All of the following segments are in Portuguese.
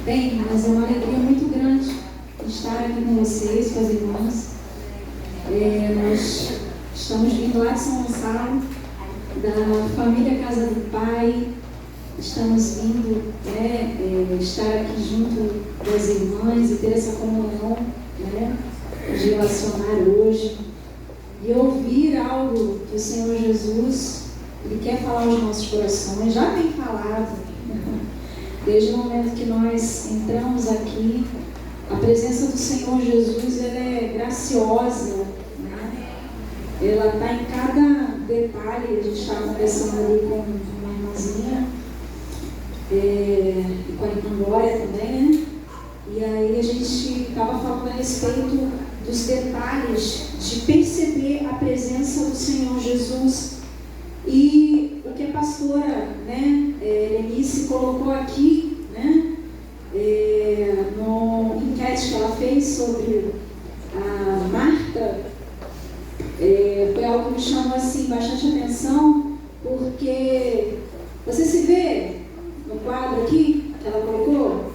Bem, mas é uma alegria muito grande estar aqui com vocês, com as irmãs. Nós estamos vindo lá de São Gonçalo, da família Casa do Pai. Estamos vindo estar aqui junto das irmãs e ter essa comunhão, de relacionar hoje e ouvir algo que o Senhor Jesus Ele quer falar aos nossos corações. Já tem falado, desde o momento que nós entramos aqui. A presença do Senhor Jesus, ela é graciosa, ela está em cada detalhe. A gente estava conversando ali com uma irmãzinha e com a irmã Glória também, E aí a gente estava falando a respeito dos detalhes de perceber a presença do Senhor Jesus. E o que a pastora, Lenice colocou aqui, no enquete que ela fez sobre a Marta, foi algo que me chamou assim bastante atenção, porque você se vê no quadro aqui que ela colocou?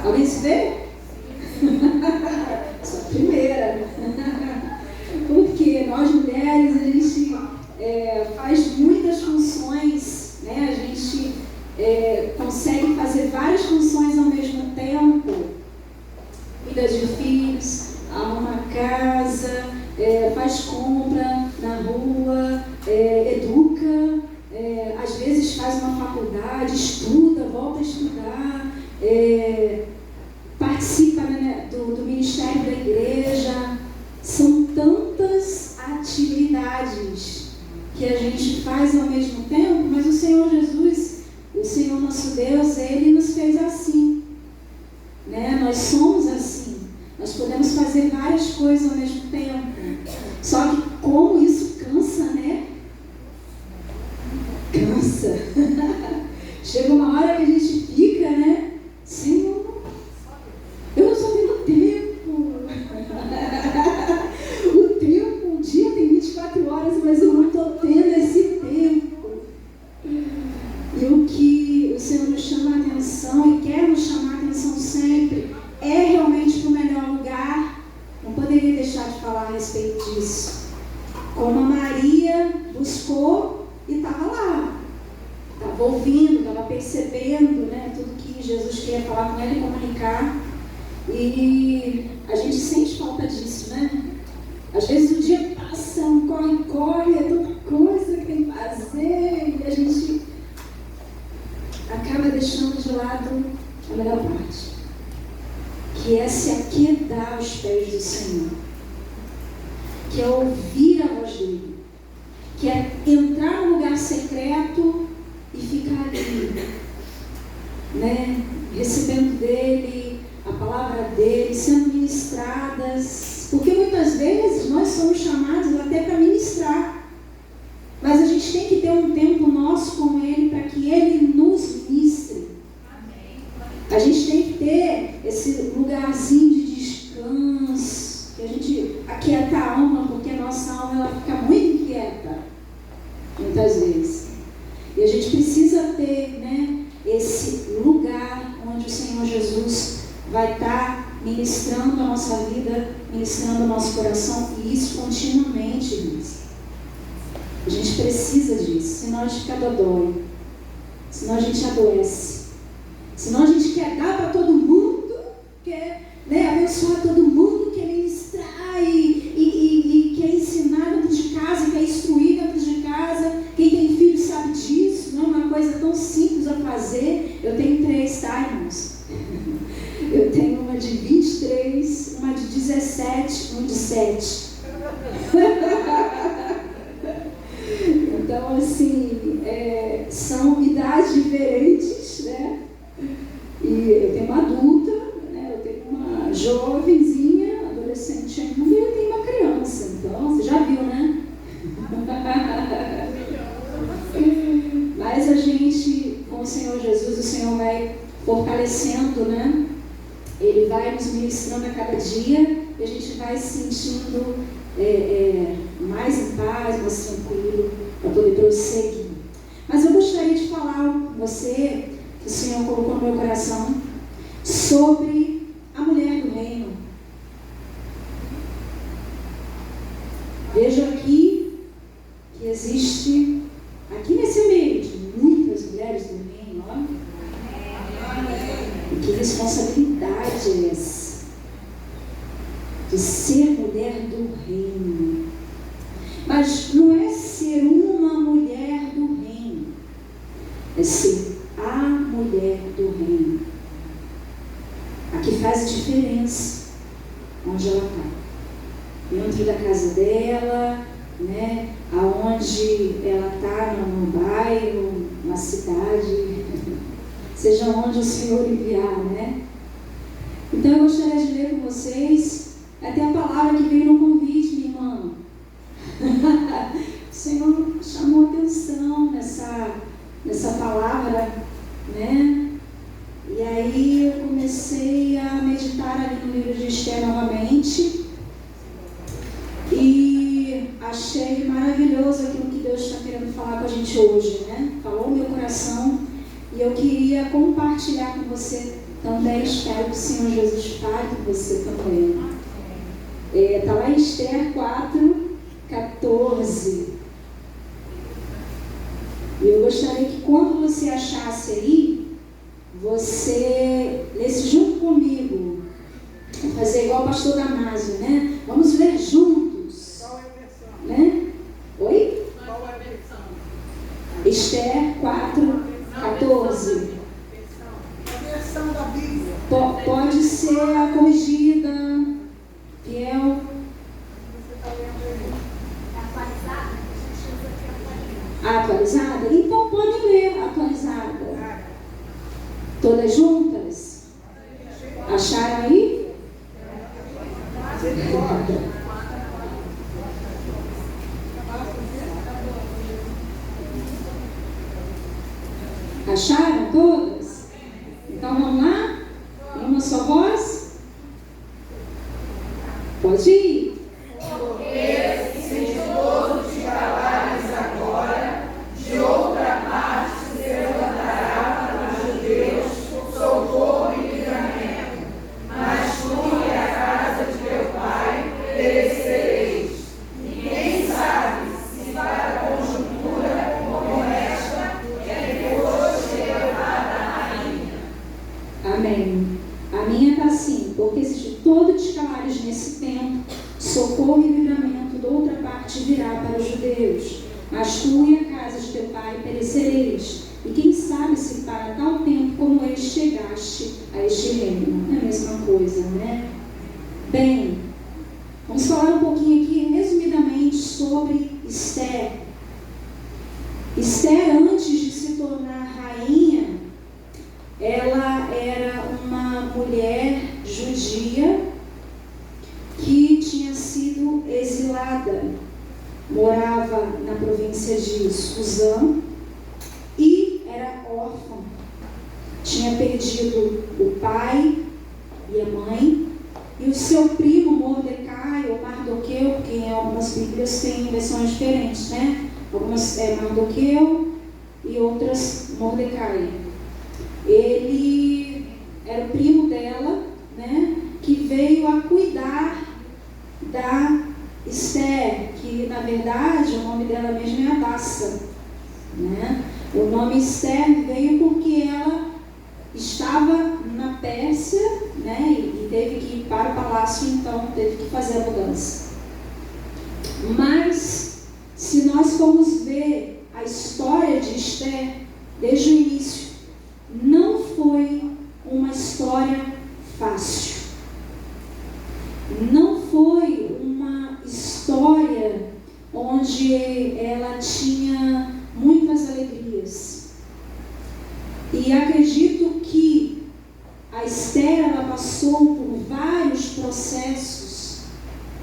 Alguém se vê? Sou a primeira. Porque nós mulheres, a gente faz muitas funções, A gente consegue fazer várias funções ao mesmo tempo. Cuida de filhos, arruma a casa, faz compra na rua, educa, às vezes faz uma faculdade, estuda, volta a estudar, participa do ministério da igreja. São tantas atividades que a gente faz ao mesmo tempo, mas o Senhor Jesus, o Senhor nosso Deus, Ele nos fez assim, Nós somos assim, nós podemos fazer várias coisas ao mesmo tempo, só que como isso cansa, Cansa. Chega uma hora que a gente fica, Senhor, eu não estou tendo tempo. O dia tem 24 horas, mas eu não estou tendo esse tempo. E o que o Senhor nos chama a atenção e quer nos chamar a atenção sempre é realmente para o melhor lugar. Não poderia deixar de falar a respeito disso. Como a Maria buscou e estava lá. Estava ouvindo, estava percebendo, tudo que Jesus queria falar com ela e comunicar. E a gente sente falta disso, Às vezes o dia passa, corre, é tanta coisa que tem que fazer, e a gente acaba deixando de lado a melhor parte, que é se aquietar aos pés do Senhor, que é ouvir a voz dele, que é entrar no lugar secreto e ficar ali, recebendo dele, a palavra dele, sendo ministradas, porque muitas vezes nós somos chamados até para ministrar, mas a gente tem que ter um tempo nosso com ele para que ele nos ministre. A gente tem que ter esse lugarzinho de descanso, que a gente aquieta a alma, porque a nossa alma ela fica muito inquieta, muitas vezes. E a gente precisa ter, esse lugar onde o Senhor Jesus vai estar ministrando a nossa vida, ministrando o nosso coração, e isso continuamente, irmãos. A gente precisa disso, senão a gente fica dodói, senão a gente adoece, senão a gente quer dar para todo mundo, quer abençoar todo mundo, quer ministrar e quer ensinar dentro de casa, quer instruir dentro de casa. Quem tem filho sabe disso, não é uma coisa tão simples a fazer. Eu tenho 3, tá, irmãos? Eu tenho uma de 23, uma de 17, uma de 7. Então, assim, são idades diferentes, E eu tenho uma adulta, eu tenho uma jovenzinha, adolescente ainda, e eu tenho uma criança. Então, você já viu, Mas a gente, com o Senhor Jesus, o Senhor vai fortalecendo, Ele vai nos ministrando a cada dia e a gente vai se sentindo mais em paz, mais tranquilo, para poder prosseguir. Mas eu gostaria de falar com você, que o Senhor colocou no meu coração, sobre a mulher do reino. Vejo aqui que existe, aqui nesse meio de muitas mulheres do reino, ó. E que responsabilidade é essa? De ser mulher do reino. Mas não é ser uma mulher do reino, é ser a mulher do reino. A que faz diferença onde ela está. Dentro da casa dela, né? Aonde ela está, no bairro, na cidade, seja onde o Senhor enviar, né? Então eu gostaria de ler com vocês até a palavra que veio no convite, minha irmã. O Senhor chamou atenção nessa palavra, né? E aí eu comecei a meditar ali no livro de Esther novamente e achei maravilhoso aquilo que Deus está querendo falar com a gente hoje, né? Falou no meu coração e eu queria compartilhar com você também. Espero que o Senhor Jesus fale com você também. Está lá em Esther 4:14. E eu gostaria que quando você achasse aí, você lesse junto comigo. Vou fazer igual o pastor Damásio, né? Vamos ler juntos. Qual é a versão? Né? Oi? Qual é a versão? Esther 4:14. A versão da Bíblia. Pode ser a corrigida, fiel. Você está lendo aí? Atualizada? A gente usa aqui atualizada. Atualizada? Então pode ler atualizada. Todas juntas? Acharam aí? Misericórdia. Acharam todas? Então vamos lá? Em uma só voz? Pode ir. Amém. A minha está assim: porque existe todo descalares nesse tempo, socorro e livramento de outra parte virá para os judeus. Mas tu e a casa de teu pai perecereis. E quem sabe se para tal tempo como este chegaste a este reino. Não é a mesma coisa, né? Bem, vamos falar um pouquinho aqui, resumidamente, sobre Esther. Esther, antes de se tornar rainha, ela era uma mulher judia que tinha sido exilada, morava na província de Suzã e era órfã. Tinha perdido o pai e a mãe, e o seu primo Mordecai, ou Mardoqueu, porque em algumas Bíblias tem versões diferentes, né? Algumas é Mardoqueu e outras Mordecai. Ele era o primo dela, né, que veio a cuidar da Esther, que na verdade o nome dela mesmo é Adassa, né? O nome Esther veio porque ela estava na Pérsia, né, e teve que ir para o palácio, então teve que fazer a mudança. Mas se nós formos ver a história de Esther desde o início, não foi uma história fácil. Não foi uma história onde ela tinha muitas alegrias. E acredito que a Esther, ela passou por vários processos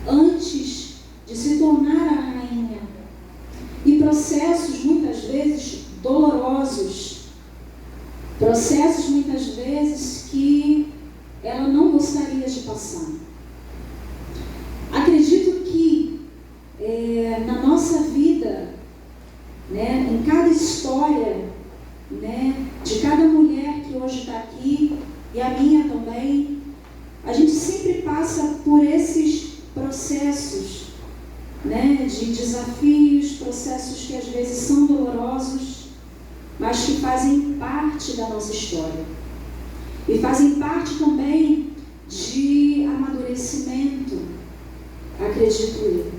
antes de se tornar a rainha. E processos muitas vezes dolorosos. Processos muitas vezes que ela não gostaria de passar. Acredito que na nossa vida, né, em cada história, né, de cada mulher que hoje está aqui, e a minha também, processos, né, de desafios, processos que às vezes são dolorosos, mas que fazem parte da nossa história. E fazem parte também de amadurecimento, acredito eu.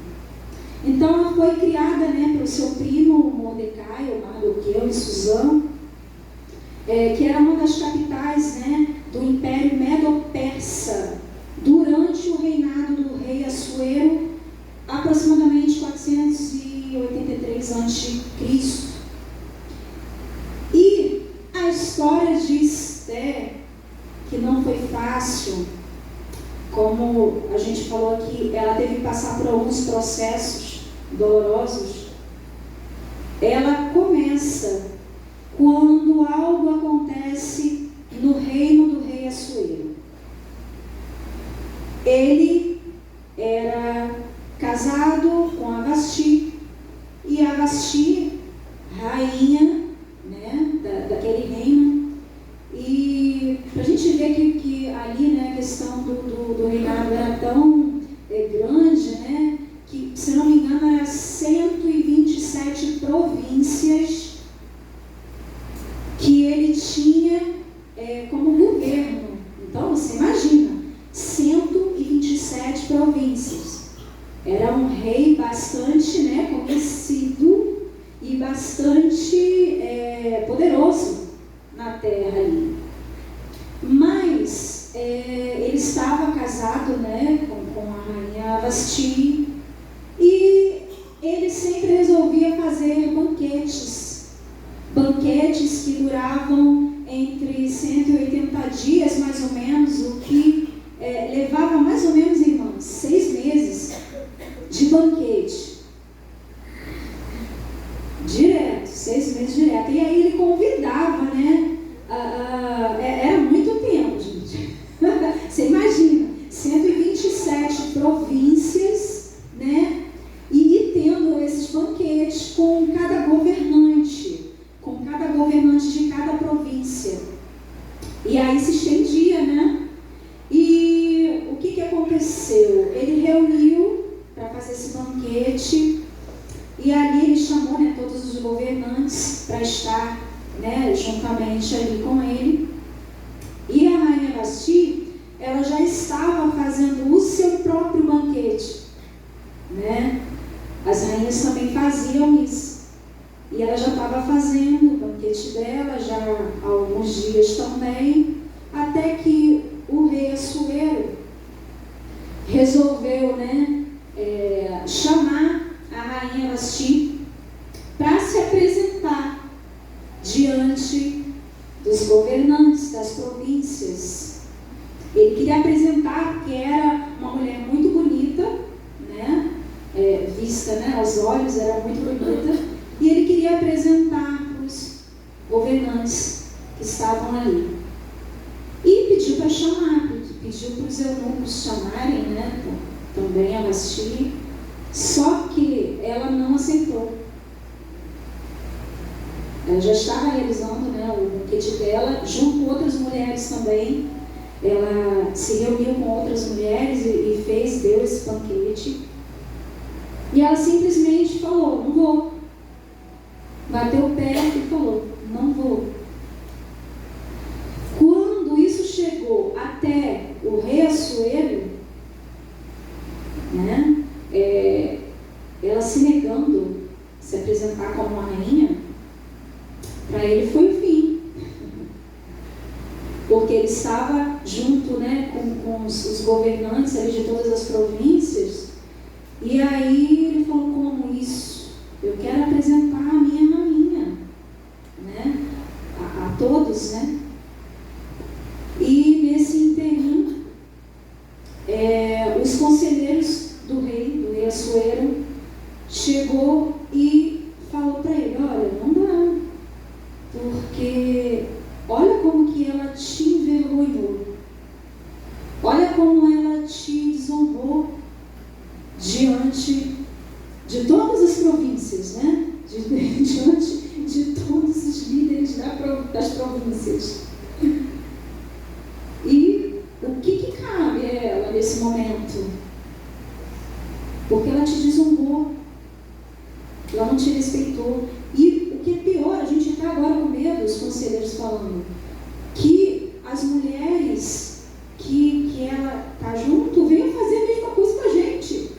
Então ela foi criada, né, pelo seu primo Mordecai, ou Mardoqueu e Susã, que era uma das capitais, né, do Império Medo-Persa, durante o reinado do rei Assuero, aproximadamente 483 a.C. E a história diz que não foi fácil, como a gente falou aqui, ela teve que passar por alguns processos dolorosos. Ela começa quando algo acontece no reino do rei Assuero. Ele era casado com a Vasti, e a Vasti, rainha, né, daquele reino. E para a gente ver que ali, né, a questão do reinado era tão grande, né, que, se não me engano, eram 127 províncias que ele tinha como governo. Então, você imagina, 127 províncias. Era um rei bastante, né, conhecido e bastante poderoso na terra ali. Mas ele estava casado, né, com a rainha Vasti, e ele sempre resolvia fazer banquetes que duravam entre 180 dias, mais ou menos, o que levava mais ou menos, irmãos, 6 meses de banquete. Direto, 6 meses direto. E aí ele convidava, né? Era muito tempo, gente. Você imagina, 127 províncias, né? E tendo esses banquetes com cada governante de cada província. E aí se estendia, né? E o que aconteceu? Ele reuniu para fazer esse banquete, e ali ele chamou, né, todos os governantes para estar, né, juntamente ali com ele. E a rainha Vasti, ela já estava fazendo o seu próprio banquete, né? As rainhas também faziam isso. E ela já estava fazendo o banquete dela já há alguns dias também, até que o rei Assuero resolveu, né, chamar a rainha Vasti para se apresentar diante dos governantes das províncias. Ele queria apresentar porque era uma mulher muito bonita, né, vista, né, aos olhos, era muito bonita, e ele queria apresentar para os governantes que estavam ali. E pediu para chamar, pediu para os eunucos chamarem, né, também a Vasti, só que ela não aceitou. Ela já estava realizando, né, o banquete dela, junto com outras mulheres também. Ela se reuniu com outras mulheres e deu esse banquete. E ela simplesmente falou, não vou. Bateu o pé e falou, não vou. Quando isso chegou até o rei Assuero, né, ela se negando a se apresentar como uma rainha, para ele foi o fim. Porque ele estava junto, né, com os governantes ali de todas as províncias, e aí ele falou, como isso? Eu quero apresentar a minha rainha, né, a todos, né? E nesse interim, os conselheiros do rei Assuero, chegou e falou para ele, olha, não dá, porque olha como que ela te envergonhou, olha como ela te desonrou diante de todas as províncias, né? Diante de todos os líderes das províncias. E o que cabe a ela nesse momento? porque ela te desonrou, ela não te respeitou. E o que é pior, a gente está agora com medo, os conselheiros falando, que as mulheres que ela está junto venham fazer a mesma coisa com a gente.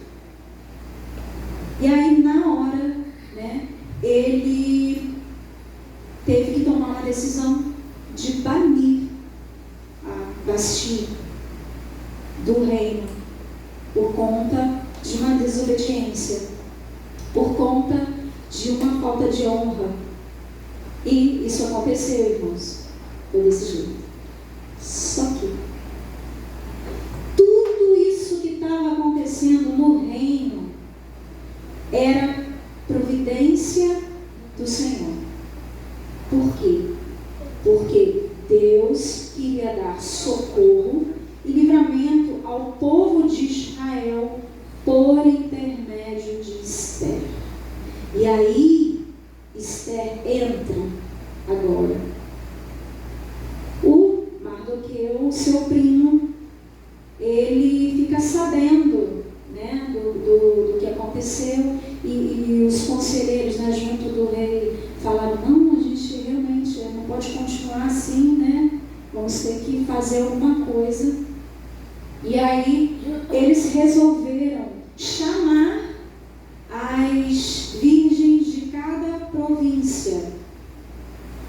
E aí, na hora, né, ele teve que tomar uma decisão de banir a Vasti do reino por conta de uma desobediência, por conta de uma falta de honra. E isso aconteceu, irmãos. Foi desse jeito. Só que tudo isso que estava acontecendo no reino era providência do Senhor. Por quê? Porque Deus queria dar socorro e livramento ao povo de Israel por intermédio de Esther. E aí, Esther entra agora. O Mardoqueu, seu primo, ele fica sabendo, né, do que aconteceu, e os conselheiros, né, junto do rei, falaram: não, a gente realmente não pode continuar assim, né? Vamos ter que fazer alguma coisa. E aí eles resolveram chamar as virgens de cada província,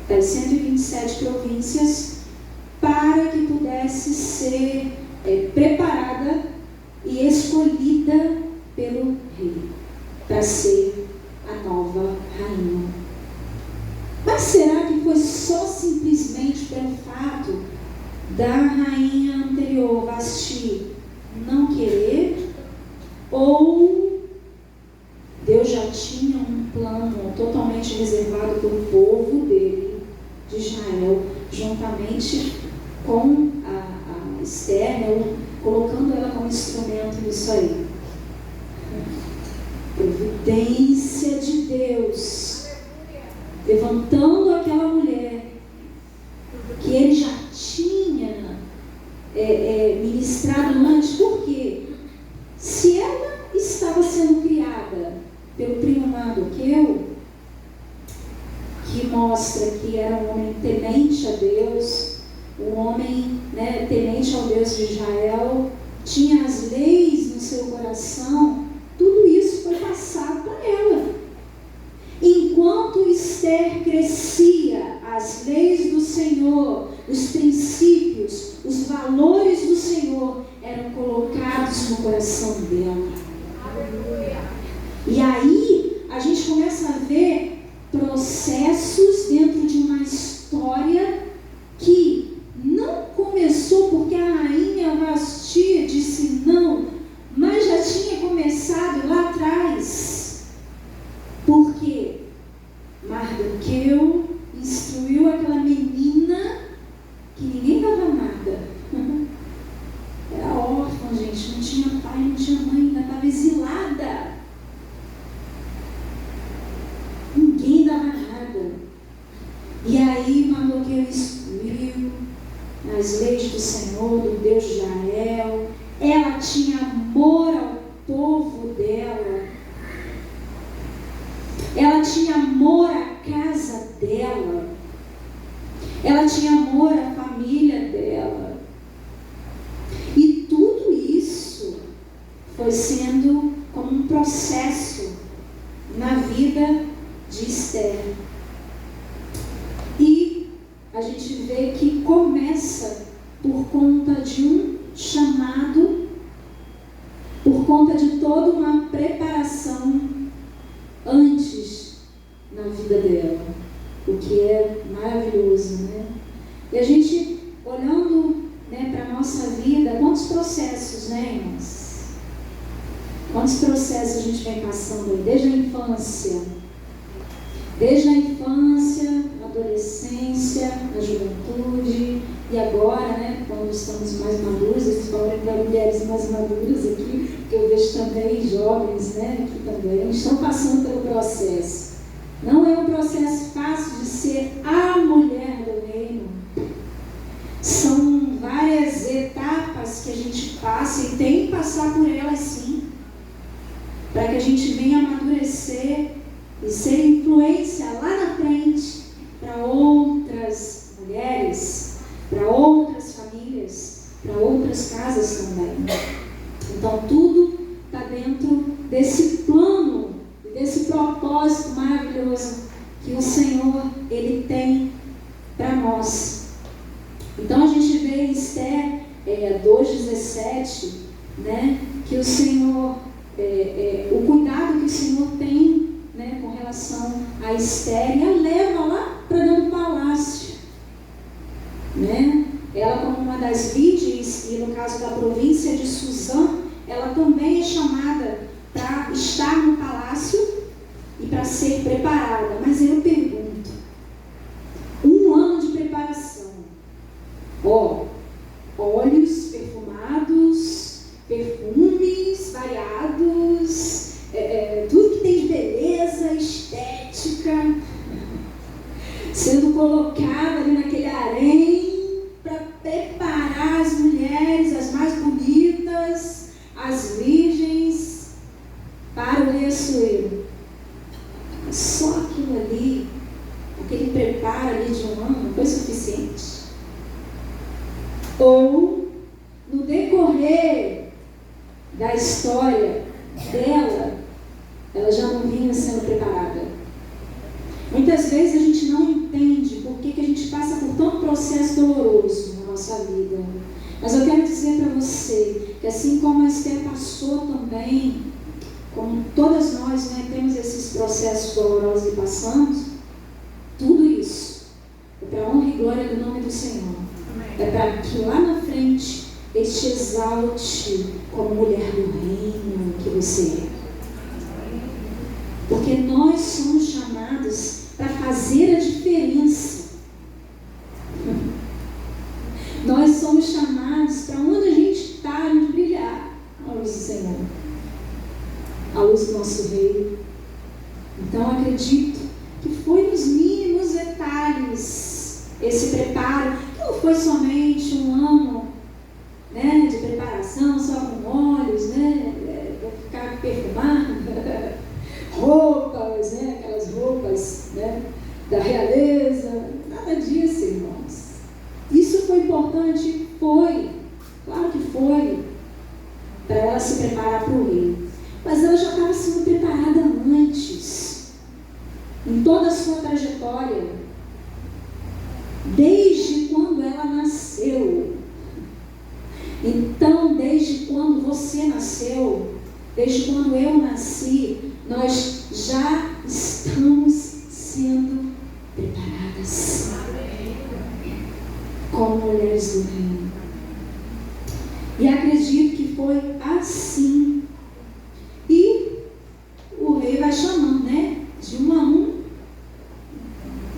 das 127 províncias, para que pudesse ser preparada e escolhida pelo rei para ser a nova rainha. Mas será que foi só simplesmente pelo fato da rainha anterior, Vasti, não querer? Ou Deus já tinha um plano totalmente reservado para o povo dele, de Israel, juntamente com a Esther, né, colocando ela como instrumento nisso aí? Providência de Deus, levantando aquela mulher que ele já tinha ministrado antes. Por quê? Se ela estava sendo criada pelo primo Mardoqueu, que mostra que era um homem temente a Deus, um homem, né, temente ao Deus de Israel, tinha as leis no seu coração, tudo isso foi passado para ela. Enquanto Esther crescia, as leis do Senhor, os princípios, os valores do Senhor eram colocados no coração dela. Aleluia. E aí a gente começa a ver processos dentro de uma história que não começou porque a rainha Vasti disse não, mas já tinha começado lá atrás. Porque Mardoqueu instruiu aquela menina que ninguém dava nada. Era órfã, gente, não tinha pai, não tinha mãe, ainda estava exilada. Ninguém dava nada. E aí Mardoqueu instruiu nas leis do Senhor, do Deus de Israel. Ela tinha amor ao povo dela. Ela tinha amor à casa dela. Ela tinha amor à família dela. E tudo isso foi sendo como um processo na vida de Esther. E a gente vê que começa por conta de um chamado, por conta de toda uma preparação antes na vida dela, o que é maravilhoso, né? E a gente, olhando, né, para a nossa vida, quantos processos, né, irmãos? Quantos processos a gente vem passando aí, desde a infância, a adolescência, a juventude, e agora, né, quando estamos mais maduros, eu estou falando para mulheres mais maduras aqui, que eu vejo também jovens, né, que também estão passando pelo processo. Não é um processo fácil de ser a mulher do reino. São várias etapas que a gente passa e tem que passar por elas, sim. para que a gente venha amadurecer e ser influência lá na frente para outras mulheres, para outras famílias, para outras casas também. Então tudo está dentro desse plano, desse propósito maravilhoso que o Senhor, Ele tem para nós. Então a gente vê em Esther 2,17, né, que o Senhor, o cuidado que o Senhor tem, né, com relação a Esther, e a leva lá para dentro do palácio, né? Ela, como uma das virgens, e no caso da província de Suzã, ela também é chamada para estar no palácio e para ser preparada. Mas eu pergunto, 1 ano de preparação, óleos perfumados, perfumes variados, tudo que tem de beleza, estética, sendo colocado ali naquele harém para preparar as mulheres, as mais bonitas, as virgens, para o rei Assuero. Só aquilo ali, aquele preparo ali de 1 ano, não foi suficiente. Ou, no decorrer da história dela, ela já não vinha sendo preparada. Muitas vezes a gente não entende por que a gente passa por tanto processo doloroso na nossa vida. Mas eu quero dizer para você que assim como a Esther passou também, como todas nós, né, temos esses processos dolorosos e passamos, tudo isso é para a honra e glória do nome do Senhor. É para que lá na frente Ele te exalte como mulher do reino que você é. Porque nós somos chamados para fazer a diferença. Nós somos chamados para onde a gente está, a gente brilhar a luz do Senhor, a luz do nosso Rei. Então acredito que foi nos mínimos detalhes esse preparo, que não foi somente 1 ano, né, de preparação só com óleos, né, para ficar perfumado, roupas, né, aquelas roupas, né, da realeza, nada disso, irmãos. Isso foi importante? Foi, claro que foi, para ela se preparar para o rei. Mas ela já estava sendo preparada antes, em toda a sua trajetória, desde quando ela nasceu. Então, desde quando você nasceu, desde quando eu nasci, nós já estamos sendo preparadas como mulheres do reino. E acredito que foi assim. E o rei vai chamando, né? De uma a uma,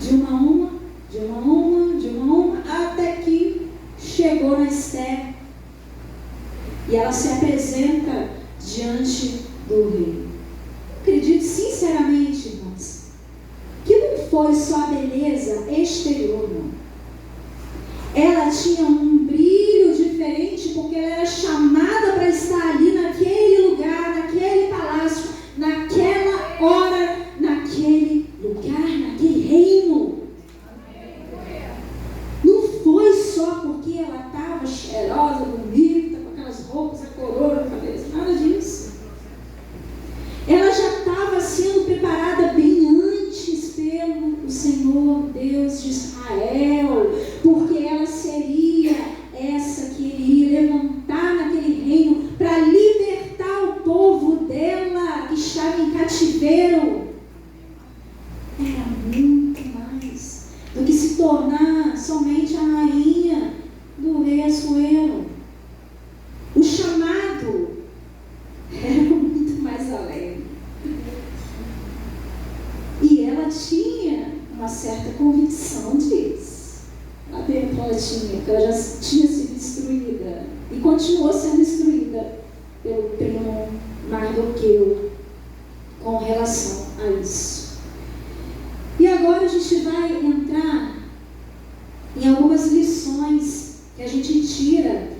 de uma a uma, de uma a uma, de uma a uma, até que chegou na Esther. E ela se apresenta diante do rei. Acredito sinceramente, irmãos, que não foi só a beleza exterior, não. Ela tinha um brilho diferente, porque ela era chamada para estar ali naquele lugar, naquele palácio, naquela hora, naquele lugar, naquele reino. Não foi só porque ela estava cheirosa, bonita, com aquelas roupas, a coroa na cabeça, nada disso. Ela já estava sendo preparada bem antes pelo Senhor Deus de Israel, porque ela seria essa que iria levantar naquele reino para libertar o povo dela que estava em cativeiro. Era muito mais do que se tornar somente a rainha do rei Assuero. O chamado era muito mais além. E ela tinha uma certa convicção disso. Lá dentro ela tinha, porque ela já tinha sido instruída e continuou sendo instruída pelo primo Mardoqueu com relação a isso. E agora a gente vai entrar em algumas lições que a gente tira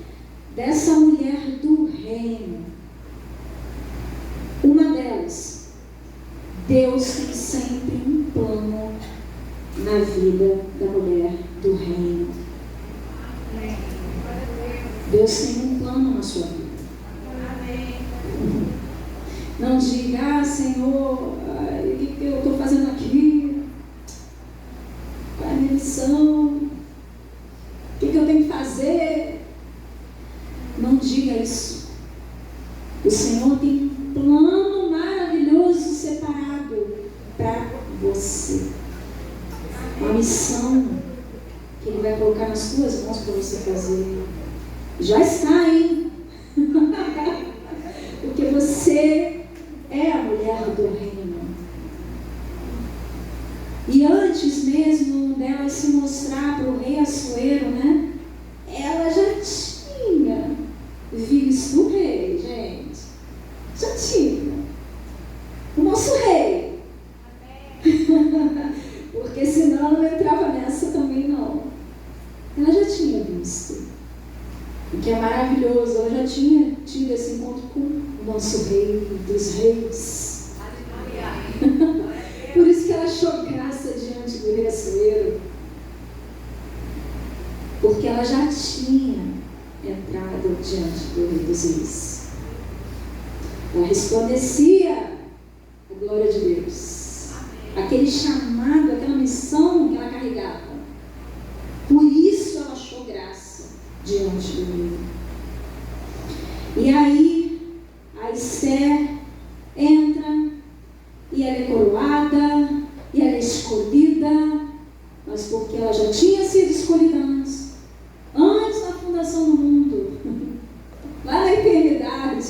dessa mulher do reino. Uma delas Deus tem sempre um plano na vida da mulher do reino. Deus tem um plano na sua vida. Não diga, Senhor, o que eu estou fazendo aqui? Qual é a minha missão? O que eu tenho que fazer? Não diga isso. O Senhor tem um plano maravilhoso separado para você. Uma missão que Ele vai colocar nas suas mãos para você fazer. Já está, hein? Porque você é a mulher do reino. E antes mesmo dela se mostrar para o rei Assuero, né? Ela já tinha visto o rei, gente. Já tinha. O nosso rei. Porque senão ela não entrava nessa também, não. Ela já tinha visto. O que é maravilhoso, ela já tinha tido esse encontro com o nosso rei dos reis. Por isso que ela achou graça diante do rei Assuero. Porque ela já tinha entrado diante do rei dos reis. Ela resplandecia a glória de Deus. Aquele chamado, aquela missão que ela carregava. Por isso ela achou graça diante do rei. E aí, a Esther entra, e ela é coroada, e ela é escolhida, mas porque ela já tinha sido escolhida antes da fundação do mundo, lá na eternidade.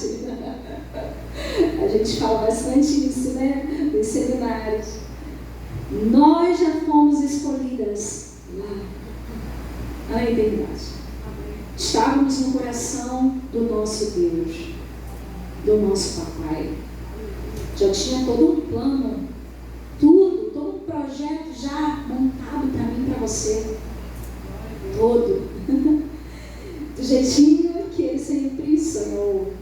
A gente fala bastante isso, né? Nos seminários. Nós já fomos escolhidas lá na eternidade. Estávamos no coração do nosso Deus, do nosso Papai. Já tinha todo um plano, todo um projeto já montado para mim e para você. Todo. Do jeitinho que Ele sempre sonhou.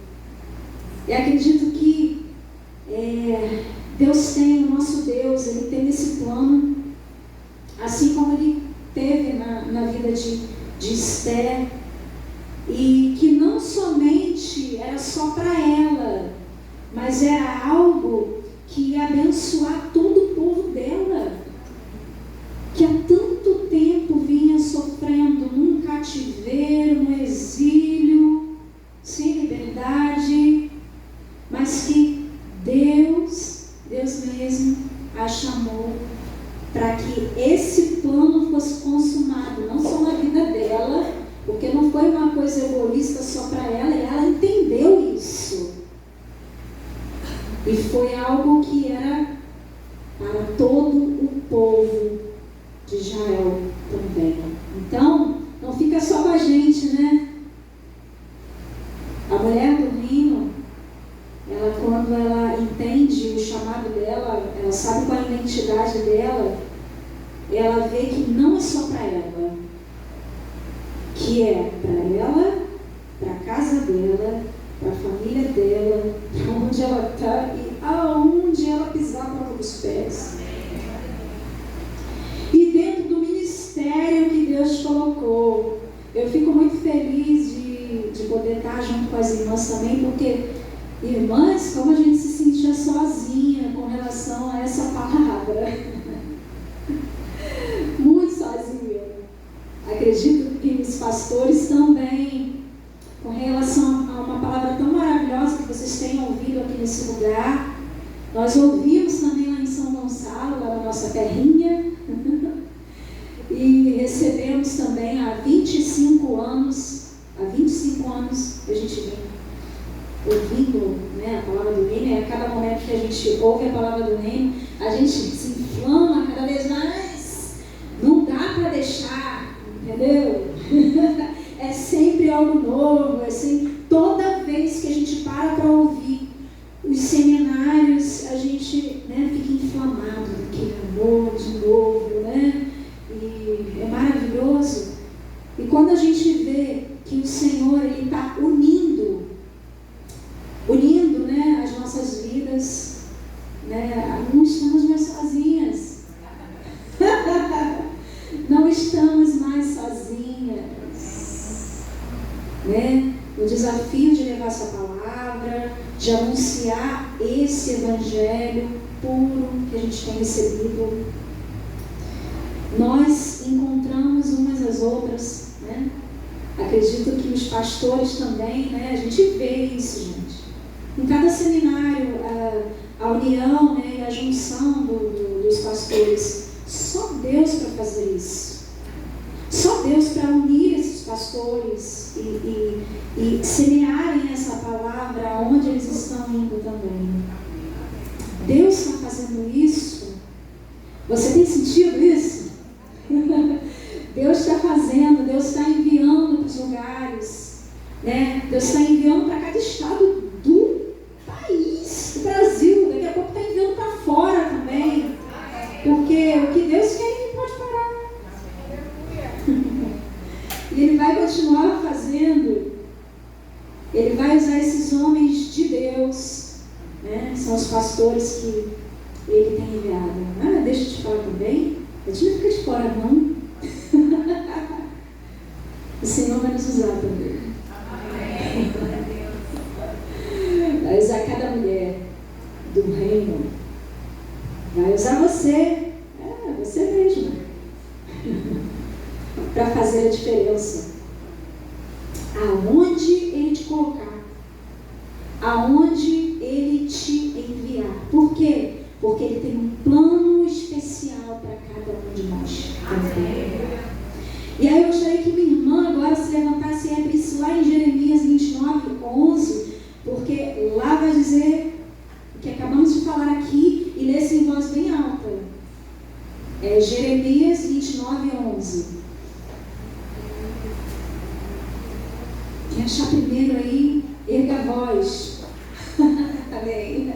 E acredito que Deus tem, o nosso Deus, Ele tem esse plano, assim como Ele teve na vida de Esther. E que não somente era só para ela, mas era algo que ia abençoar todo o povo dela, que há tanto tempo vinha sofrendo num cativeiro, no exílio, sem liberdade, mas que Deus mesmo a chamou para que esse plano fosse consumado, não só na vida dela, porque não foi uma coisa egoísta só para ela, e ela entendeu isso. E foi algo que era para todo o povo de Israel também. Então, não fica só com a gente, né? A mulher do reino, ela, quando ela entende o chamado dela, ela sabe qual é a identidade dela, ela vê que não é só para ela, que é para ela, para a casa dela, para a família dela, para onde ela está e aonde ela pisar com os pés. E dentro do ministério que Deus colocou, eu fico muito feliz de poder estar junto com as irmãs também, porque, irmãs, como a gente se sentia sozinha com relação a essa palavra. Muito sozinha. Acredito que os pastores também, com relação a uma palavra tão maravilhosa que vocês têm ouvido aqui nesse lugar. Nós ouvimos também lá em São Gonçalo, lá na nossa terrinha, e recebemos também há 25 anos a gente vem ouvindo, né, a palavra do reino, e a cada momento que a gente ouve a palavra do reino, a gente se inflama cada vez mais. Não dá para deixar, entendeu? É sempre algo novo, é sempre, toda vez que a gente para ouvir os seminários, a gente, né, fica inflamado daquele amor de novo, né? E é maravilhoso. E quando a gente vê que o Senhor está unindo, né, as nossas vidas, né? Não estamos mais sozinhas. Não estamos mais sozinhas, né? O desafio de levar essa palavra, de anunciar esse evangelho puro que a gente tem recebido. Nós encontramos umas às outras, né? Acredito que os pastores também, né? A gente vê isso, gente. Em cada seminário, a união, né? E a junção dos pastores. Só Deus para fazer isso. Só Deus para unir esses pastores e semearem essa palavra onde eles estão indo também. Deus está fazendo isso. Você tem sentido isso? Deus está fazendo, Deus está enviando para os lugares, né? Deus está enviando para cada estado do país, do Brasil. Daqui a pouco está enviando para fora também. Porque o que Deus quer, Ele pode parar. E Ele vai continuar fazendo. Ele vai usar esses homens de Deus, né? São os pastores que Ele tem enviado. Deixa eu te falar também. A gente não fica de fora, não. O Senhor vai nos usar também. Vai usar cada mulher do reino. Vai usar você. Você mesmo. Para fazer a diferença. Aonde Ele te colocar. Aonde Ele te enviar. Por quê? Porque Ele tem um plano especial para cada um de nós. E aí eu gostaria que minha irmã agora se levantasse e abrisse lá em Jeremias 29:11, porque lá vai dizer o que acabamos de falar aqui e lesse em voz bem alta. Jeremias 29:11. Quem achar primeiro aí, erga a voz. Amém.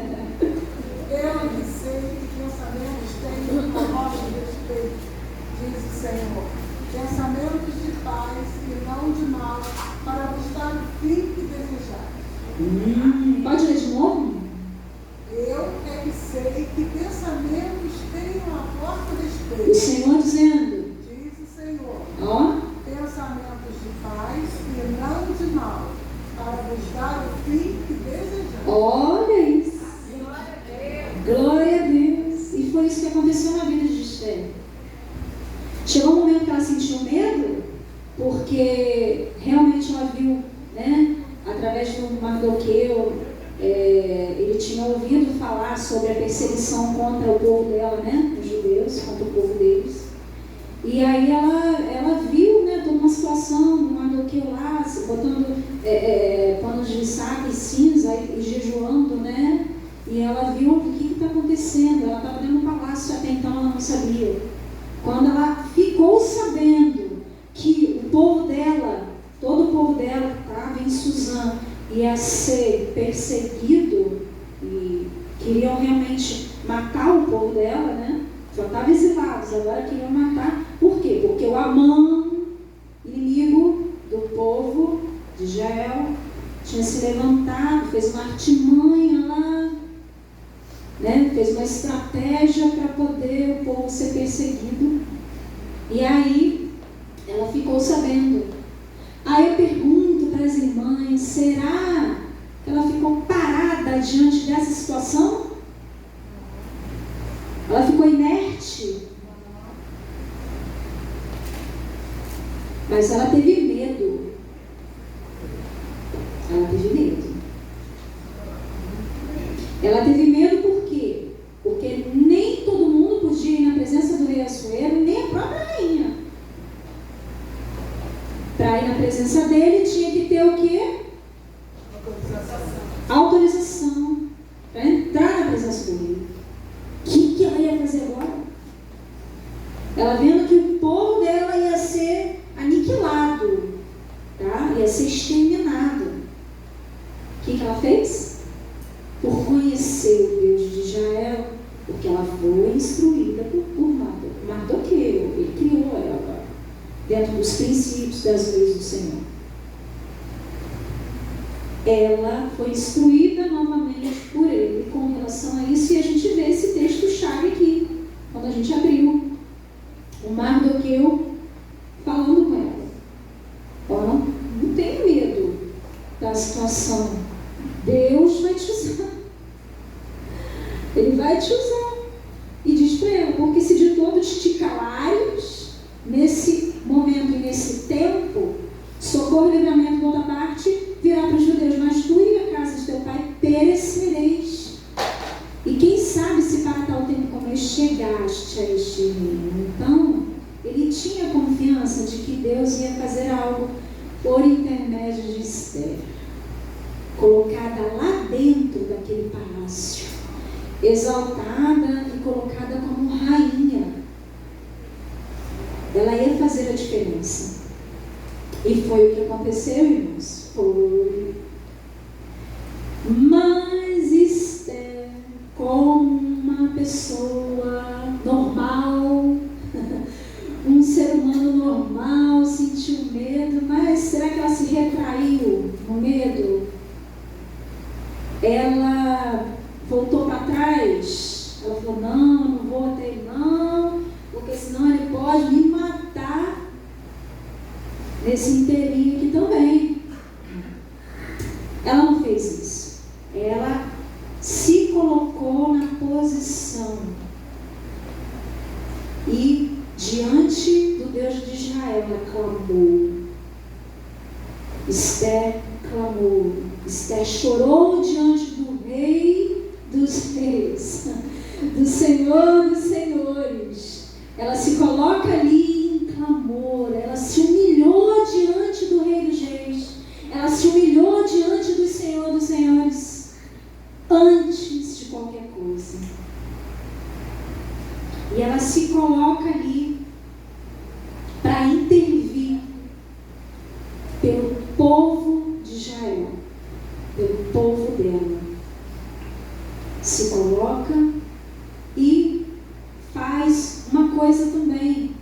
Eu que sei que pensamentos tenho a vosso respeito, diz o Senhor. Pensamentos de paz e não de mal, para vos dar o fim que desejais. Pode ler de novo? Eu é que sei que pensamentos tenho a vosso respeito. O Senhor dizendo. Diz o Senhor. Ó. Pensamentos de paz e não de mal, para vos dar o fim que desejais. Olha isso. Glória a Deus. E foi isso que aconteceu na vida de Esther. Chegou um momento que ela sentiu medo, porque realmente ela viu, né, através do Mardoqueu, ele tinha ouvido falar sobre a perseguição contra o povo dela, né, os judeus, contra o povo deles. E aí ela viu, né, toda uma situação do Mardoqueu lá, botando panos de saco e cinza e jejuando, né? E ela viu o que está acontecendo. Ela estava dentro do palácio, até então ela não sabia. Quando ela ficou sabendo que o povo dela, todo o povo dela que estava em Suzã, ia ser perseguido e queriam realmente matar o povo dela, né? Já estavam exilados, agora queriam matar. Por quê? Porque o Amã, inimigo do povo de Israel, tinha se levantado, fez uma artimanha lá, né? Fez uma estratégia para poder o povo ser perseguido. E aí ela ficou sabendo. Aí eu pergunto para as irmãs, será que ela ficou parada diante dessa situação? Ela ficou inerte? Mas ela teve medo. Ela teve medo. Ela teve medo por quê? Porque nem todo mundo podia ir na presença do rei Assuero, nem a própria rainha. Para ir na presença dele, tinha que ter o quê? Autorização. Para entrar na presença do rei. O que ela ia fazer agora? Ela vendo que o povo dela ia ser aniquilado, tá? Ia ser exterminado. O que ela fez? Por conhecer o Deus de Israel, porque ela foi instruída por Mardoqueu. Ele criou ela dentro dos princípios das leis do Senhor. Ela foi instruída novamente por ele com relação a isso, e a gente vê a gente abriu, o Mardoqueu falando com ela. Ó, não tenha medo da situação. Deus vai te usar. Ele vai te usar. E diz para ela, porque se de todos te calares, nesse momento e nesse tempo, socorro e livramento de outra parte virá para os judeus, mas tu e a casa de teu pai perecereis. E quem sabe se para tal tempo como este chegaste a este reino. Então, ele tinha confiança de que Deus ia fazer algo por intermédio de Esther, colocada lá dentro daquele palácio, exaltada e colocada como rainha. Ela ia fazer a diferença. E foi o que aconteceu, irmãos. Foi. Mas Esther, como uma pessoa normal, um ser humano normal, sentiu medo, mas será que ela se retraiu no medo? Ela voltou para trás? Ela falou, não vou até ele não, porque senão ele pode me matar nesse inteirinho aqui também. Ela não fez isso. Ela se colocou na posição e diante do Deus de Israel ela clamou. Esther clamou. Esther chorou diante do Rei dos Reis, do Senhor dos Senhores. Ela se coloca ali em clamor. Ela se humilhou diante do Rei dos Reis. Ela se humilhou diante do Senhor dos Senhores antes de qualquer coisa. E ela se coloca ali para intervir pelo povo de Israel, pelo povo dela. Se coloca e faz uma coisa também.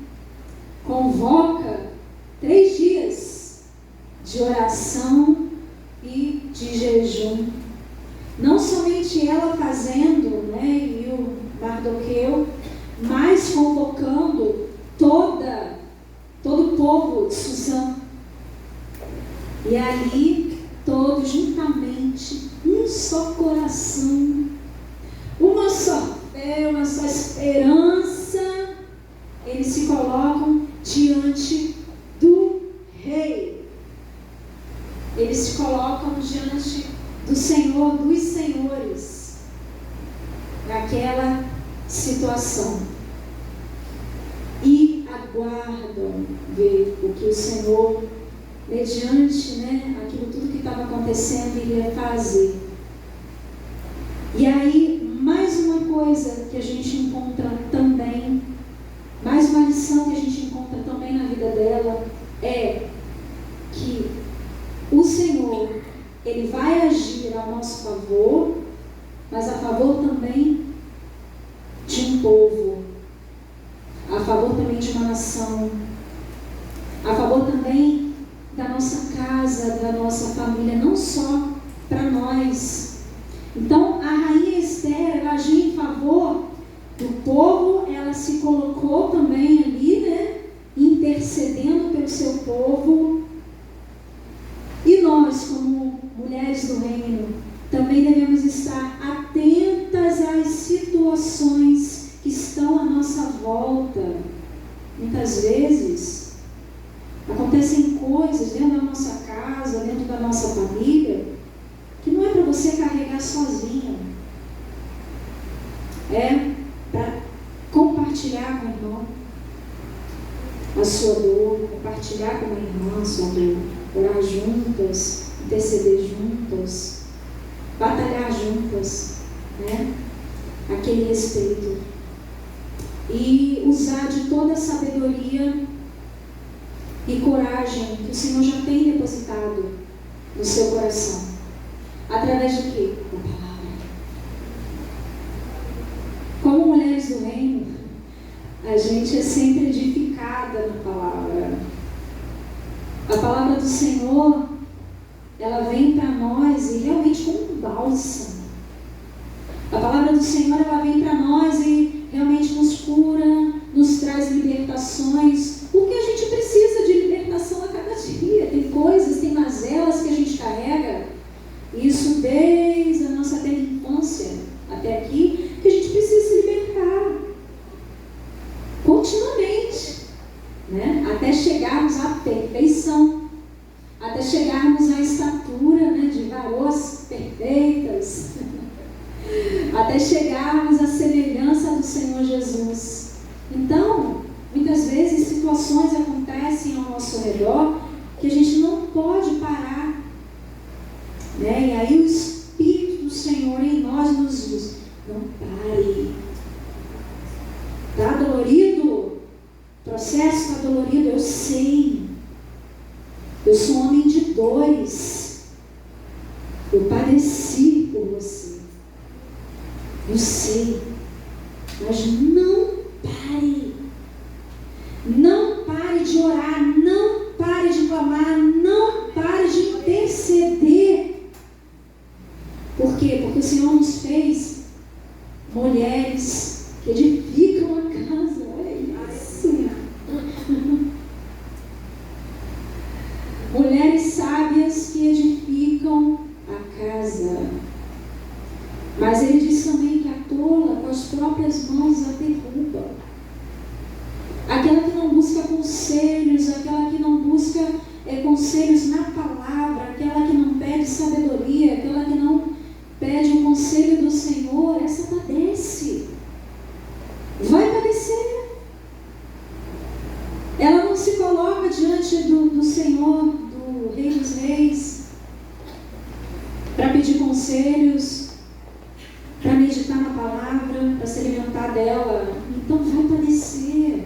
Convoca 3 dias de oração e de jejum. Não somente ela fazendo, e o Mardoqueu, mas convocando todo o povo de Susã. E ali, todos juntamente, um só coração, uma só fé, uma só esperança, eles se colocam diante do Rei. Eles se colocam diante do Senhor dos Senhores, naquela situação, e aguardam ver o que o Senhor, mediante aquilo tudo que estava acontecendo, iria fazer. E aí, mais uma coisa que a gente encontra também, mais uma lição que a gente encontra também na vida dela, é que o Senhor, Ele vai agir a nosso favor, mas a favor também de um povo, a favor também de uma nação, a favor também da nossa casa, da nossa família, não só para nós. Então, a rainha Esther, ela agiu em favor do povo, ela se colocou também ali, intercedendo pelo seu povo. E nós, como mulheres do reino, também devemos estar atentas às situações que estão à nossa volta. Muitas vezes acontecem coisas dentro da nossa casa, dentro da nossa família, que não é para você carregar sozinha. É para compartilhar com o irmão a sua dor, compartilhar com a irmã a sua dor, orar juntas, interceder juntas, batalhar juntas, aquele respeito, e usar de toda a sabedoria e coragem que o Senhor já tem depositado no seu coração. Através de quê? Da palavra. Como mulheres do reino, a gente é sempre edificada na palavra. A palavra do Senhor, ela vem para nós e realmente como um bálsamo. A palavra do Senhor, ela vem para nós e realmente nos cura, nos traz libertações, porque a gente precisa de libertação a cada dia. Tem coisas, tem mazelas que a gente carrega, isso desde a nossa até infância até aqui, que a gente precisa se libertar continuamente, né? Até chegarmos à perfeição, até chegarmos à estatura, né, de varoas perfeitas, até chegarmos à semelhança do Senhor Jesus. Então, muitas vezes situações acontecem ao nosso redor que a gente não pode parar, né? E aí o Espírito do Senhor em nós nos diz: não pare. Está dolorido? O processo está dolorido? Eu sei. Eu sou um homem de dores. Eu padeci por você. Eu sei. Mas não pare. Não pare de orar. Não pare de clamar. Não pare de interceder. Por quê? Porque o Senhor nos fez mulheres que edificam a casa. Olha isso. Mulheres sábias que edificam a casa. Mas ele diz também que a tola com as próprias mãos a derruba. Aquela que não busca conselhos, aquela que não busca conselhos na palavra, aquela que não pede sabedoria, aquela que não pede o conselho do Senhor, essa padece. Vai padecer. Ela não se coloca diante do Senhor, do Rei dos Reis, para pedir conselhos, para meditar na palavra, para se alimentar dela. Então vai padecer.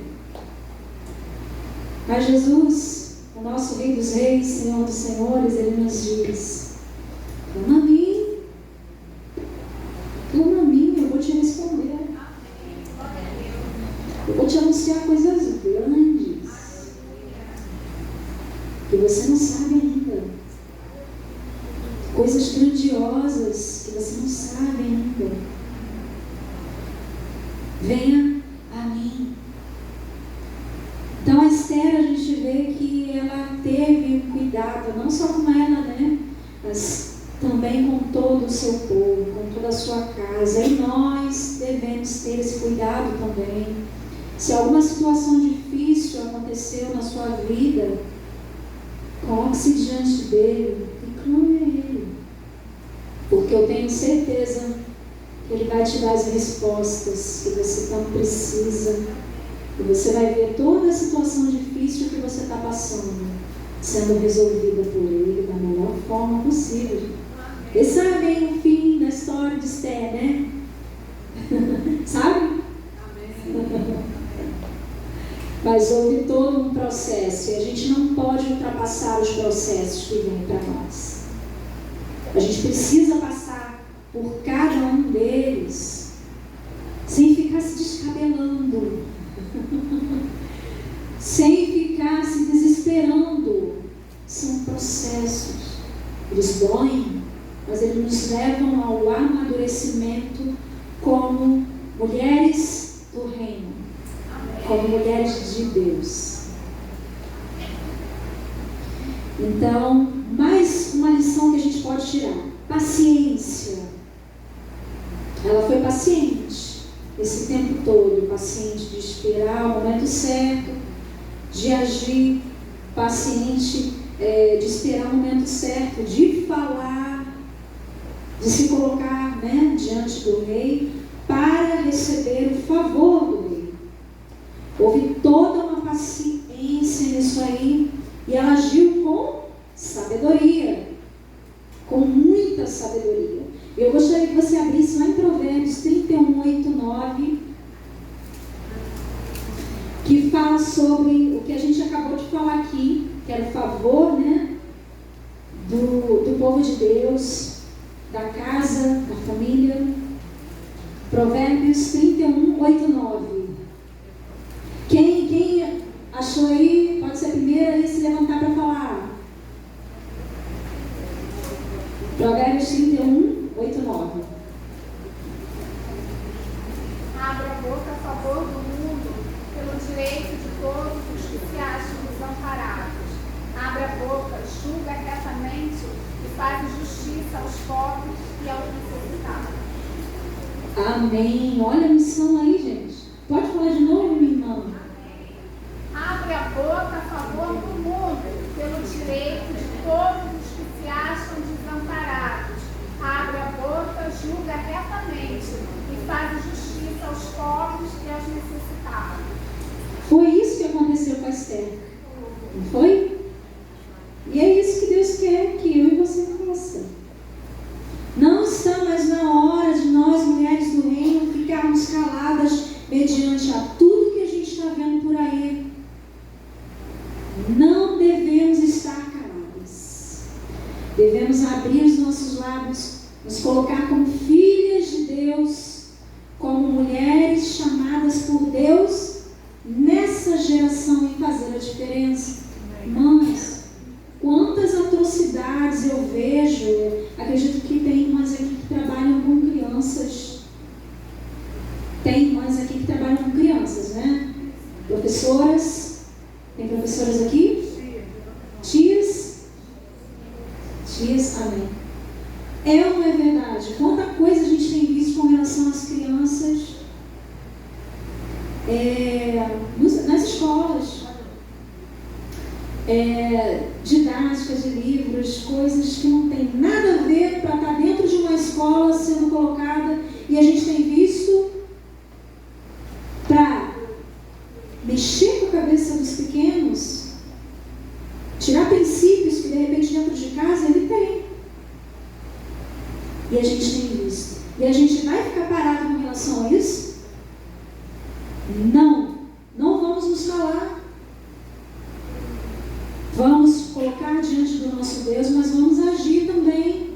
Mas Jesus, o nosso Rei dos Reis, Senhor dos Senhores, Ele nos diz: clama a mim. Clama a mim, eu vou te responder. Eu vou te anunciar coisas grandes que você não sabe ainda. Coisas grandiosas que você não sabe ainda. Venha a mim. Então a Esther, a gente vê que ela teve cuidado, não só com ela, né? Mas também com todo o seu povo, com toda a sua casa. E nós devemos ter esse cuidado também. Se alguma situação difícil aconteceu na sua vida, coloque-se diante dele e clame a ele. Porque eu tenho certeza que ele vai te dar as respostas que você tanto precisa. E você vai ver toda a situação difícil que você está passando sendo resolvida por ele da melhor forma possível. Vocês sabem o fim da história de Esther, né? Sabe? Mas houve todo um processo e a gente não pode ultrapassar os processos que vêm para nós. A gente precisa passar por cada um deles sem ficar se descabelando, sem ficar se desesperando. São processos. Eles doem, mas eles nos levam ao amadurecimento como mulheres do reino, como mulheres de Deus. Então, mais uma lição que a gente pode tirar: paciência. Ela foi paciente esse tempo todo, paciente de esperar o momento certo, de agir, paciente de esperar o momento certo, de falar, de se colocar, né, diante do rei para receber o favor do rei. Houve toda uma paciência nisso aí e ela agiu com sabedoria, com muita sabedoria. Eu gostaria que você abrisse lá em Provérbios 31, 8, 9, que fala sobre o que a gente acabou de falar aqui, que era o favor, né, do povo de Deus, da casa, da família. Provérbios 31, 8, 9. Quem achou aí, pode ser a primeira a se levantar para falar. Provérbios 31, 8, 9. boca a favor do mundo pelo direito de todos os que se acham desamparados. Abre a boca, julga retamente e faz justiça aos pobres e aos necessitados. Amém. Olha a missão aí, gente. Pode falar de novo, minha irmã? Abre a boca a favor do mundo pelo direito de todos os que se acham desamparados. Abre a boca, julga retamente e faz justiça aos pobres e aos necessitados. Foi isso que aconteceu com a Esther, não foi? E é isso que Deus quer que eu e você façam. Não está mais na hora de nós, mulheres do reino, ficarmos caladas mediante a tudo que a gente está vendo por aí. Não devemos estar caladas. Devemos abrir os nossos lábios, nos colocar como filhas de Deus, como mulheres chamadas por Deus nessa geração e fazer a diferença. Mães, quantas atrocidades eu vejo. Acredito que tem irmãs aqui que trabalham com crianças. Tem irmãs aqui que trabalham com crianças, né? Professoras. Tem professoras aqui? Tias? Tias, amém. É ou não é verdade? Quanta coisa a gente tem visto com relação às crianças nas escolas. Didáticas de livros, coisas que não tem nada a ver para estar dentro de uma escola sendo colocada, e a gente tem visto para mexer com a cabeça dos pequenos, tirar princípios que de repente dentro de casa ele tem. E a gente tem visto. E a gente vai ficar parado com relação a isso? Não vamos nos calar. Vamos colocar diante do nosso Deus, mas vamos agir também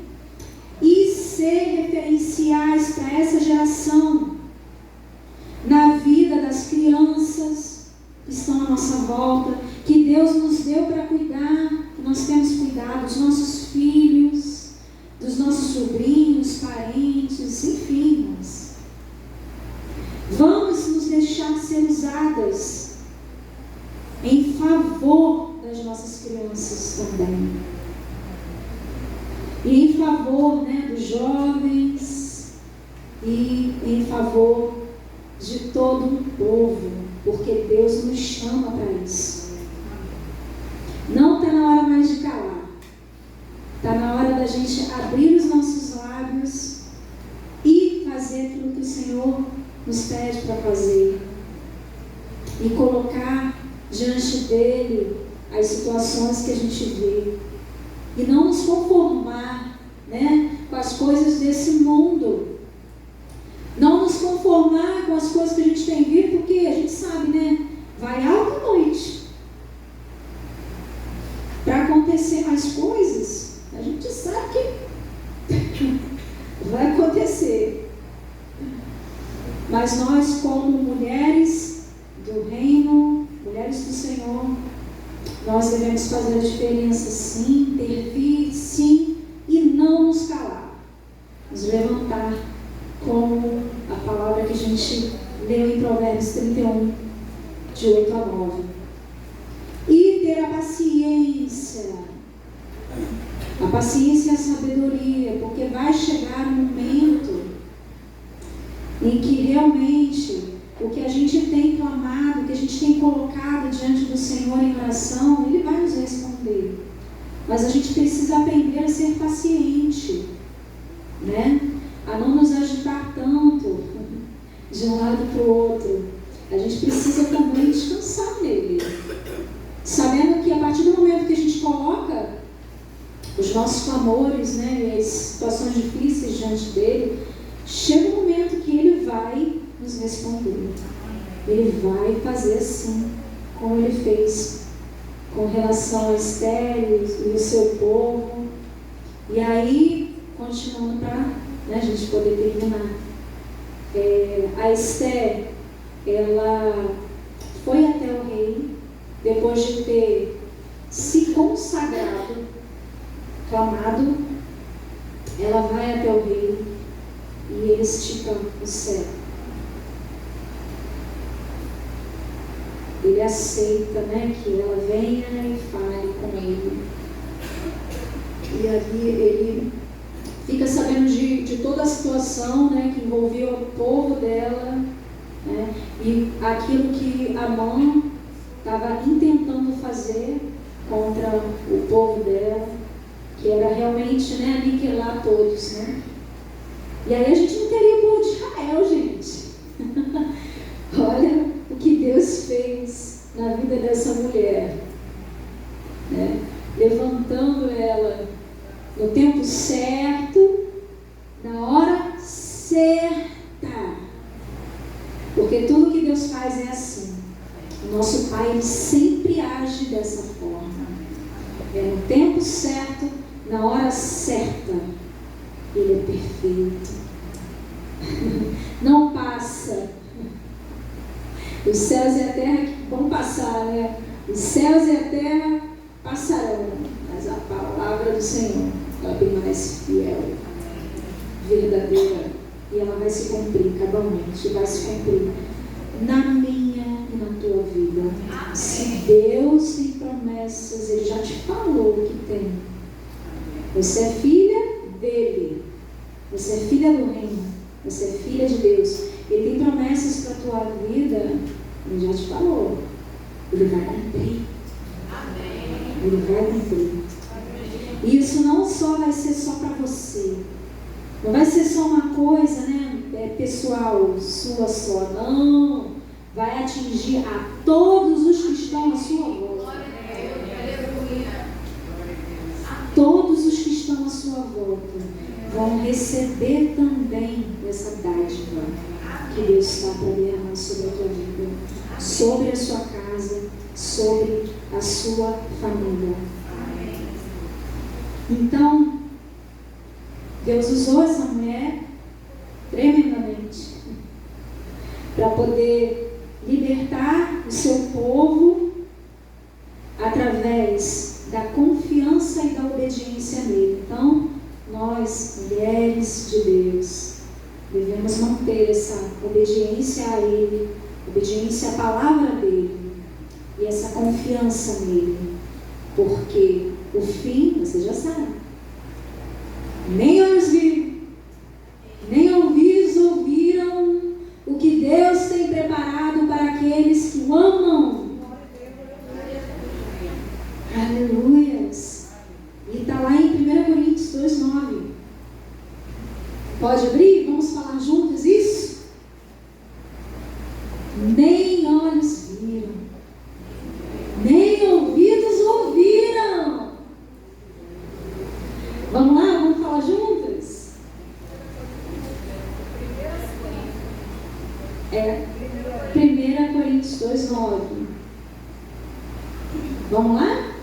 e ser referenciais para essa geração na vida das crianças que estão à nossa volta, que Deus nos deu para cuidar, que nós temos cuidado dos nossos filhos, dos nossos sobrinhos, parentes, enfim, irmãos. Vamos nos deixar ser usadas em favor das nossas crianças também. E em favor, dos jovens e em favor de todo um povo, porque Deus nos chama para isso. Não está na hora mais de calar. Está na hora da gente abrir os nossos lábios e fazer aquilo que o Senhor nos pede para fazer. E colocar diante dele as situações que a gente vê. E não nos conformar, com as coisas desse mundo. Não nos conformar com as coisas que a gente tem visto, porque a gente sabe, vai alta noite. Para acontecer mais coisas, a gente sabe que vai acontecer. Mas nós, como mulheres do reino, mulheres do Senhor, nós devemos fazer a diferença, sim, intervir, sim, e não nos calar. Nos levantar, como a palavra que a gente leu em Provérbios 31, de 8 a 9. E ter a paciência. A paciência e a sabedoria, porque vai chegar um momento em que realmente o que a gente tem clamado, o que a gente tem colocado diante do Senhor em oração, Ele vai nos responder. Mas a gente precisa aprender a ser paciente, a não nos agitar tanto de um lado para o outro. A gente precisa também descansar nele, sabendo que a partir do momento que a gente coloca os nossos clamores, e as situações difíceis diante dele, chega um momento que ele vai nos responder. Ele vai fazer assim, como ele fez com relação a Esther e o seu povo. E aí, continuando para a gente poder terminar. A Esther, ela foi até o rei, depois de ter se consagrado, clamado, ela vai até o rei e ele estica o cetro. ele aceita, né, que ela venha e fale com ele. E ali ele fica sabendo de toda a situação, né, que envolvia o povo dela, né, e aquilo que Amã estava intentando fazer contra o povo dela, que era realmente, né, aniquilar todos, né. E aí a gente não teria o povo de Israel, gente. Olha o que Deus fez na vida dessa mulher, né? Levantando ela no tempo certo, na hora certa. Porque tudo que Deus faz é assim. O nosso Pai, ele sempre age dessa forma. É no tempo certo, na hora certa. Ele é perfeito. Não passa. Os céus e a terra vão passar, né? Os céus e a terra passarão, mas a palavra do Senhor, ela permanece fiel, verdadeira, e ela vai se cumprir cabalmente, vai se cumprir na minha e na tua vida. Se Deus tem promessas, Ele já te falou o que tem. Você é filha dele, você é filha do reino, você é filha de Deus. Ele tem promessas para a tua vida, Ele já te falou. Ele vai cumprir. Ele vai cumprir. E isso não só vai ser só para você. Não vai ser só uma coisa, né, pessoal, sua só. Não. Vai atingir a todos os que estão à sua volta. A todos os que estão à sua volta vão receber também essa dádiva que Deus está para derramar sobre a tua vida, sobre a sua casa, sobre a sua família. Então, Deus usou essa mulher tremendamente para poder libertar o seu povo através da confiança e da obediência nele. Então, nós, mulheres de Deus, devemos manter essa obediência a Ele, obediência à palavra dEle e essa confiança nele, porque o fim, você já sabe, nem olhos viram, nem ouvidos ouviram o que Deus tem preparado para aqueles que o amam. Aleluias! E está lá em 1 Coríntios 2,9. Pode abrir? Vamos falar juntos isso? Nem olhos viram, nem ouvidos ouviram. Vamos lá? Vamos falar juntas? 1 Coríntios 2,9. Vamos lá?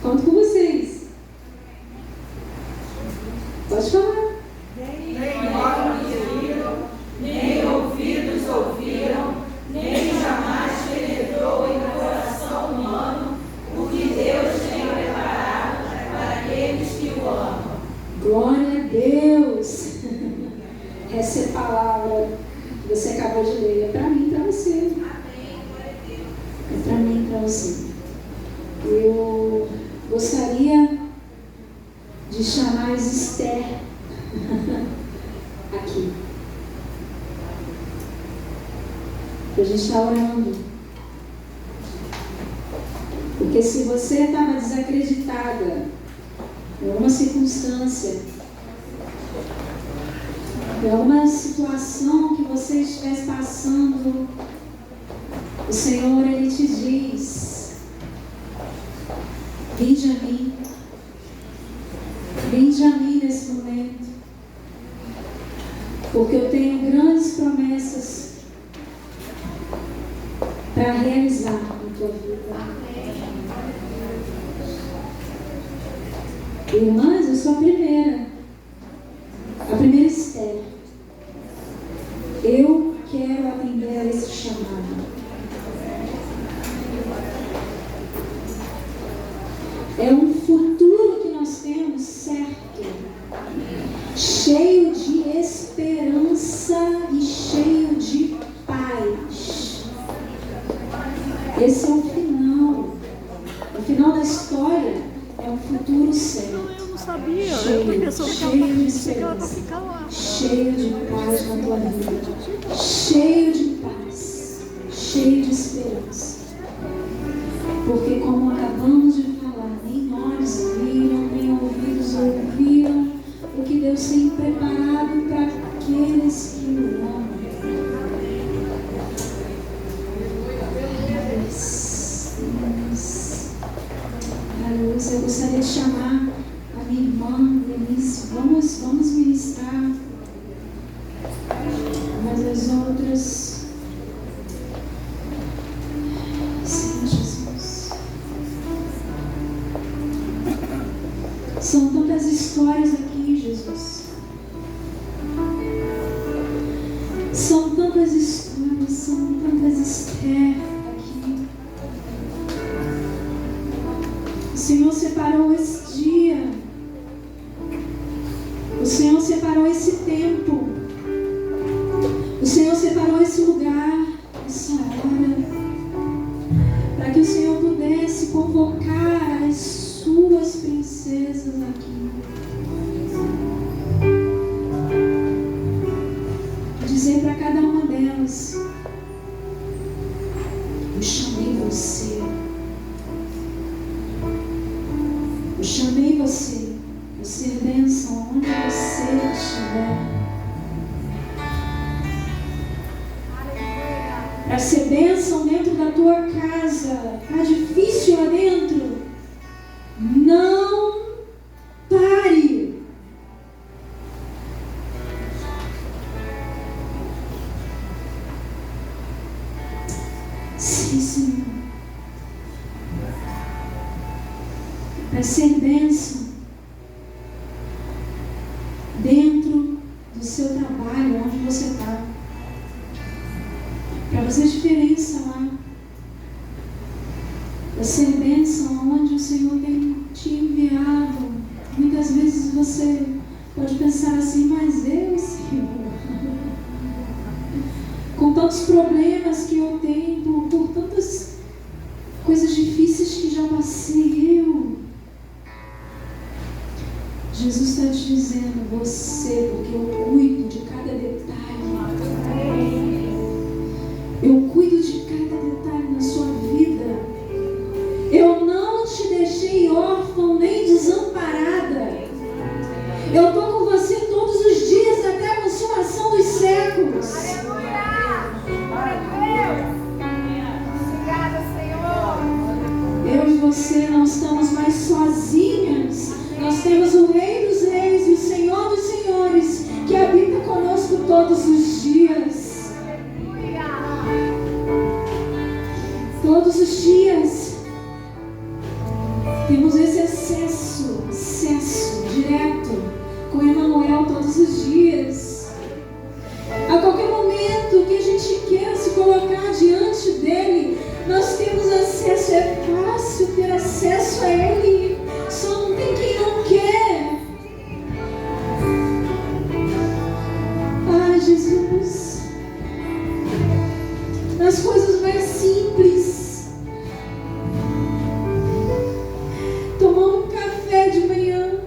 Conto com vocês. Pode falar. Nem olhos viram, nem ouvidos ouviram, nem jamais penetrou em coração humano o que Deus tem preparado para aqueles que o amam. Glória a Deus! Essa é a palavra que você acabou de ler. É para mim e para você. É para mim e para você. Eu gostaria de chamar as Esther aqui. A gente está orando. Porque se você estava desacreditada em alguma circunstância, em alguma situação que você estivesse passando, o Senhor, Ele te diz: vinde a mim. Vinde a mim nesse momento, porque eu tenho grandes promessas para realizar na tua vida. Irmãs, eu sou a primeira Esther. Eu quero atender a esse chamado. É um futuro que nós temos certo, cheio de esperança e cheio de paz. Esse é o final. O final da história é um futuro certo. Eu não sabia. Cheio de Ela esperança. ficar lá. Cheio de paz na tua vida. Cheio de paz. Cheio de esperança. Porque como acabamos de falar, nem olhos viram, nem ouvidos ouviram o que Deus tem preparado para aqueles que o amam. Aleluia. Eu gostaria de chamar a minha irmã Denise. Vamos ministrar. Mas as outras. Senhor Jesus. São tantas histórias aqui, Jesus. São tantas histórias, são tantas Esther aqui. O Senhor separou esse dia. O Senhor separou esse tempo. O Senhor separou esse lugar, essa hora, para que o Senhor pudesse convocar as suas princesas aqui. Dizer para cada uma delas: eu chamei você. Eu chamei você para ser bênção onde você estiver. Para ser bênção dentro da tua casa. Está difícil lá dentro? Não pare. Sim, Senhor. Para ser bênção dentro do seu trabalho, onde você está. Para fazer diferença lá. Para ser bênção onde o Senhor tem te enviado. Muitas vezes você pode pensar assim: mas eu, Senhor, com tantos problemas que eu tenho, por tantas coisas difíceis que já passei, Jesus está te dizendo: você, porque eu cuido de cada detalhe. Eu cuido de cada detalhe na sua vida. Eu não te deixei órfão nem desamparada. Eu estou com você todos os dias até a consumação dos séculos. Aleluia! Glória a Deus! Obrigada, Senhor! Eu e você não estamos mais sozinhas. Nós temos o Rei dos Reis e o Senhor dos Senhores que habita conosco todos os dias. Todos os dias temos esse acesso direto com Emmanuel todos os dias. A qualquer momento que a gente queira se colocar diante dele, nós temos acesso. É fácil ter acesso a ele, só não tem quem não quer. Ai, Jesus, nas coisas mais simples, tomando um café de manhã.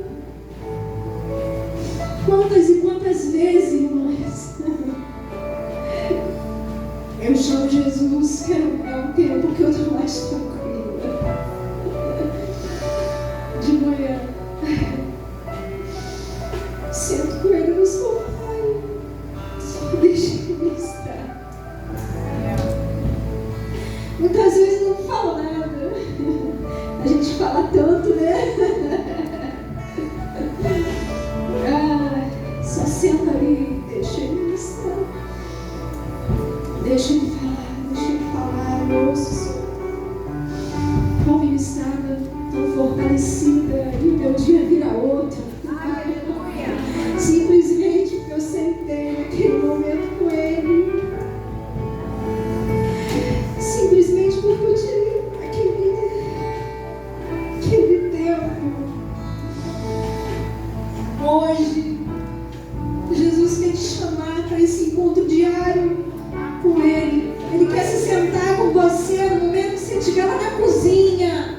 Quantas e quantas vezes, irmãs, eu chamo Jesus, é um tempo que eu estou mais tranquila. De manhã, sento com ele no sofá e só deixa ele estar. Muitas vezes não falo nada. A gente fala tanto, né? Só senta ali e deixa ele estar. Deixa ele falar, eu ouço o Senhor. Tão ministrada, tão fortalecida, e o meu dia vira outro. Aleluia! Simplesmente porque eu sentei naquele momento com ele. Simplesmente porque eu tirei aquele tempo. Hoje, Jesus quer te chamar para esse encontro diário com ele. Ele quer se sentar com você no momento que estiver lá na cozinha,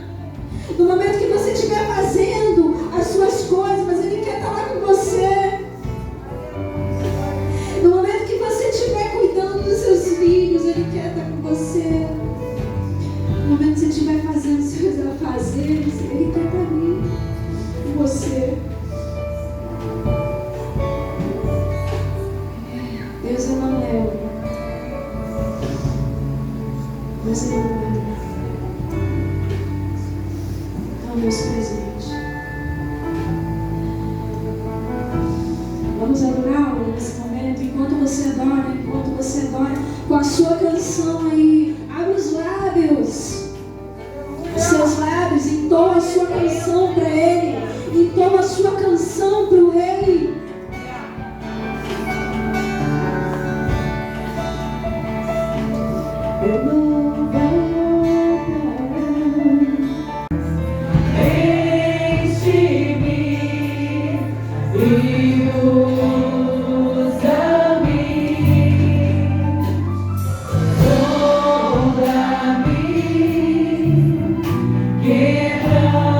no momento que você estiver fazendo as suas coisas, mas Ele quer estar lá com você. No momento que você estiver cuidando dos seus filhos, Ele quer estar com você. No momento que você estiver fazendo seus afazeres, Ele quer estar ali com você. Deus é Emanuel. Deus é Emanuel. É o Deus presente. Vamos adorá-lo nesse momento. Enquanto você adora, com a sua canção aí, abre os lábios, os seus lábios, entoa a sua canção para Ele.